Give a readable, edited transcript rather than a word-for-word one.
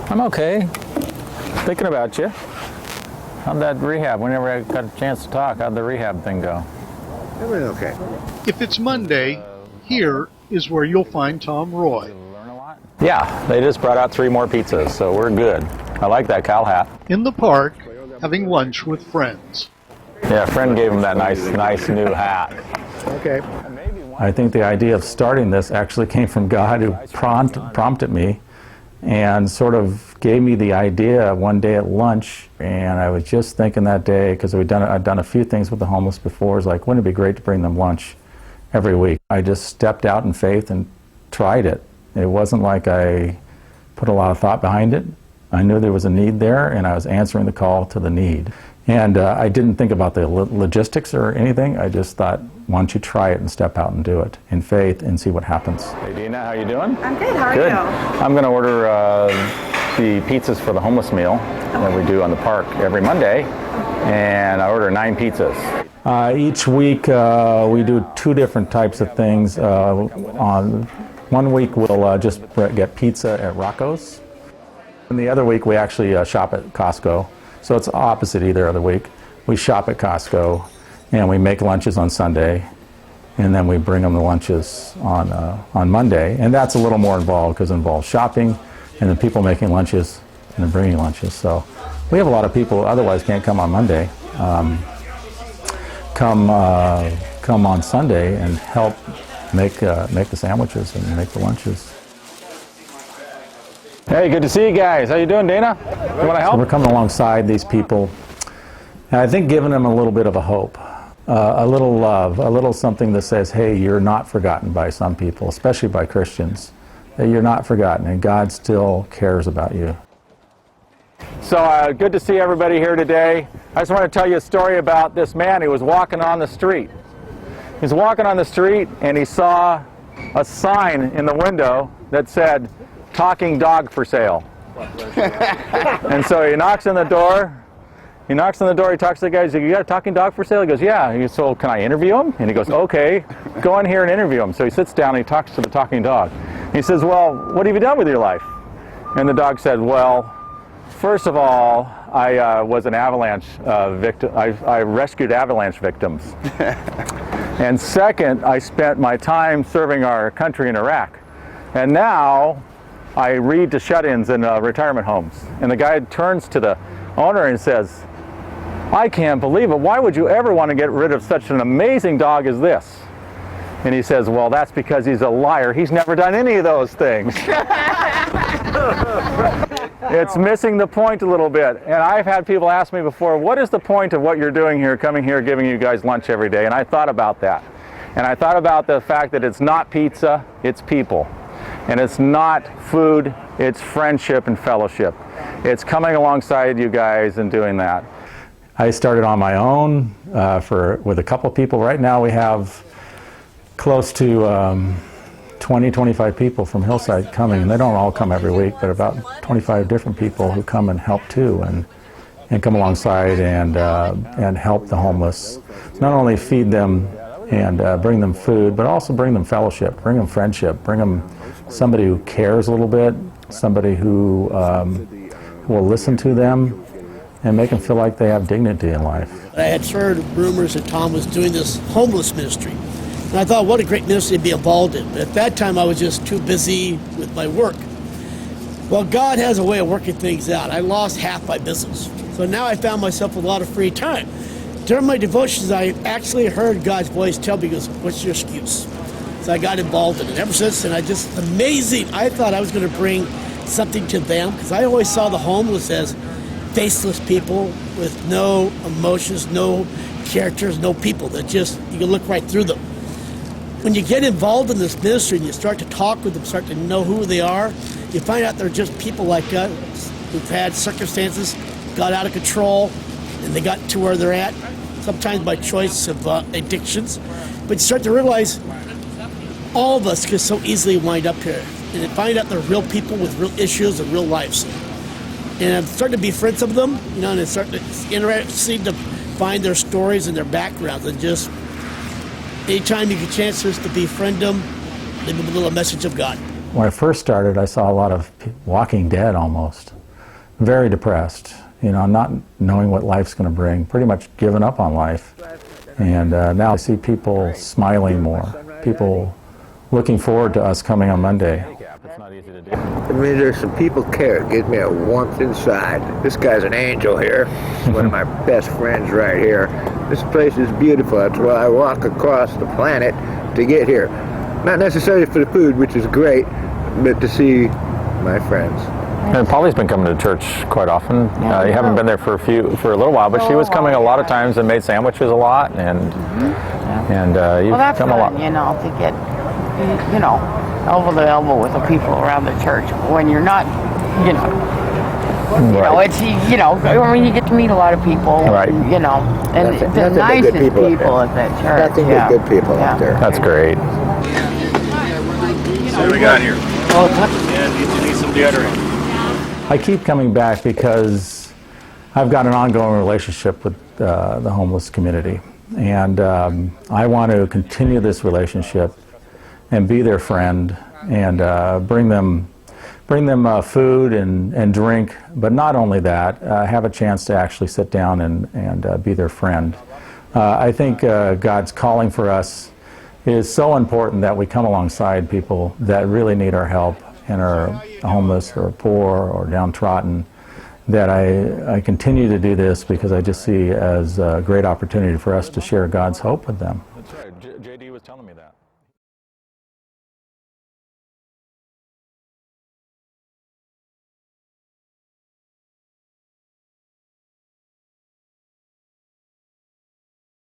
I'm okay. Thinking about you. How'd that rehab, whenever I got a chance to talk, how'd the rehab thing go? Everything okay. If it's Monday, here is where you'll find Tom Roy. Yeah, they just brought out 3 more pizzas, so we're good. I like that cowl hat. In the park, having lunch with friends. Yeah, a friend gave him that nice new hat. Okay. I think the idea of starting this actually came from God, who prompted me and sort of gave me the idea one day at lunch. And I was just thinking that day, because I'd done a few things with the homeless before, it's like, wouldn't it be great to bring them lunch every week? I just stepped out in faith and tried it. It wasn't like I put a lot of thought behind it. I knew there was a need there, and I was answering the call to the need. And I didn't think about the logistics or anything. I just thought, why don't you try it and step out and do it in faith and see what happens. Hey Dina, how you doing? I'm good, how are Good. you? I'm going to order the pizzas for the homeless meal that we do on the park every Monday, and I order 9 pizzas. Each week we do 2 different types of things. On one week we'll just get pizza at Rocco's, and the other week we actually shop at Costco. So it's opposite either other week. We shop at Costco, and we make lunches on Sunday, and then we bring them the lunches on Monday. And that's a little more involved, because it involves shopping, and then people making lunches, and then bringing lunches. So we have a lot of people who otherwise can't come on Monday, come on Sunday and help make the sandwiches and make the lunches. Hey, good to see you guys. How you doing, Dana? You want to help? So we're coming alongside these people, and I think giving them a little bit of a hope, a little love, a little something that says, hey, you're not forgotten by some people, especially by Christians, that you're not forgotten, and God still cares about you. So good to see everybody here today. I just want to tell you a story about this man who was walking on the street. He's walking on the street, and he saw a sign in the window that said, "Talking dog for sale." And so he knocks on the door. He talks to the guy. He's like, "You got a talking dog for sale?" He goes, "Yeah." He goes, "So can I interview him?" And he goes, "Okay, go in here and interview him." So he sits down and he talks to the talking dog. He says, "Well, what have you done with your life?" And the dog said, "Well, first of all, I was an avalanche victim. I rescued avalanche victims. And second, I spent my time serving our country in Iraq. And now I read to shut-ins in retirement homes." And the guy turns to the owner and says, "I can't believe it. Why would you ever want to get rid of such an amazing dog as this?" And he says, "Well, that's because he's a liar. He's never done any of those things." It's missing the point a little bit. And I've had people ask me before, what is the point of what you're doing here, coming here, giving you guys lunch every day? And I thought about that. And I thought about the fact that it's not pizza, it's people. And it's not food, it's friendship and fellowship. It's coming alongside you guys and doing that. I started on my own with a couple people. Right now we have close to 20, 25 people from Hillside coming. And they don't all come every week, but about 25 different people who come and help too, and come alongside and help the homeless. Not only feed them and bring them food, but also bring them fellowship, bring them friendship, bring them somebody who cares a little bit, somebody who will listen to them and make them feel like they have dignity in life. I had heard rumors that Tom was doing this homeless ministry. And I thought, what a great ministry to be involved in. But at that time, I was just too busy with my work. Well, God has a way of working things out. I lost half my business. So now I found myself with a lot of free time. During my devotions, I actually heard God's voice tell me, he goes, "What's your excuse?" So I got involved in it. Ever since then, amazing. I thought I was going to bring something to them, because I always saw the homeless as faceless people with no emotions, no characters, no people that just, you can look right through them. When you get involved in this ministry and you start to talk with them, start to know who they are, you find out they're just people like us who've had circumstances, got out of control, and they got to where they're at, sometimes by choice of addictions. But you start to realize all of us can so easily wind up here and find out they're real people with real issues and real lives. And I'm starting to befriend some of them, and it's interesting to find their stories and their backgrounds, and just anytime you get a chance just to befriend them, leave them a little message of God. When I first started, I saw a lot of Walking Dead almost. very depressed, you know, not knowing what life's going to bring, pretty much giving up on life. And now I see people smiling more, people looking forward to us coming on Monday. I mean, there's some people care. It gives me a warmth inside. This guy's an angel here. One of my best friends right here. This place is beautiful. That's why I walk across the planet to get here. Not necessarily for the food, which is great, but to see my friends. And Polly's been coming to church quite often. You haven't been there for a little while, but she was coming a lot of times and made sandwiches a lot, and you've Well, that's come a lot. fun, you know, to get, you know, elbow to elbow with the people around the church when you're not, you know, Right. it's, you know, I mean, you get to meet a lot of people, Right. and, you know, and Nothing- the nothing but nicest good people up people there. at that church. Nothing but good people yeah. up there. That's great. What do we got here? And you need some deodorant. I keep coming back because I've got an ongoing relationship with the homeless community, and I want to continue this relationship and be their friend and bring them food and drink, but not only that, have a chance to actually sit down and be their friend. I think God's calling for us is so important that we come alongside people that really need our help and are homeless or poor or downtrodden, that I continue to do this because I just see as a great opportunity for us to share God's hope with them. That's right.